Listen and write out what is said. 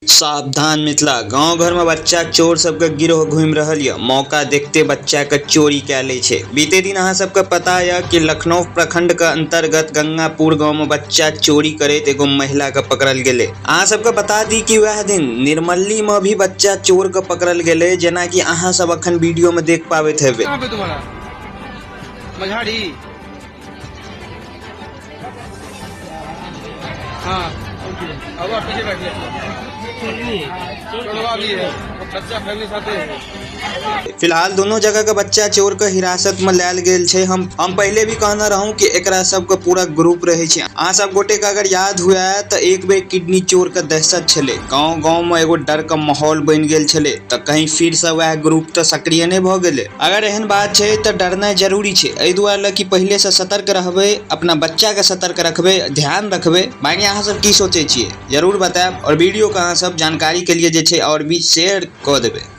सावधान मिथिला, गांव घर में बच्चा चोर सबके गिरोह घूमि रहल य। मौका देखते बच्चा के चोरी कए लै छै। बीते दिन अहाँ सबके पता य कि लखनऊ प्रखंड के अंतर्गत गंगापुर गांव में बच्चा चोरी करैत एगो महिला के पकड़ल गेलै। अहाँ सबके बता दी कि वह दिन निर्मली में भी बच्चा चोर के पकड़ल गेलै, जेना कि अहाँ सब अखन वीडियो में देख पाबैत हेबै। कहाँ पे तुम्हारा मझाड़ी? हाँ, अब आप पीछे बैठिए। चोरवा भी है, बच्चा फैमिली साथे है। फिलहाल दोनों जगह के बच्चा चोर के हिरासत में लायल गेल छै। हम पहले भी कहना रहूं कि एकरा सब के पूरा ग्रुप रहे छै। अहाँ सब गोटे के अगर याद हुआ है तो एक बेर किडनी चोर के दहशत छले, गांव गांव में एगो डर का माहौल बन गेल छले, तो कहीं फिर से वह ग्रुप तो सक्रिय नहीं भ गेले। अगर एहन बात छै तो डरना जरूरी छै, एहि दुआरे कि पहले से सतर्क रहबे, अपना बच्चा के सतर्क रखबे, ध्यान रखबे। बाकी अहाँ सब की सोचे छिए जरूर बताएब, और वीडियो के अहाँ सब जानकारी के लिए जे छै और भी शेयर क देबे।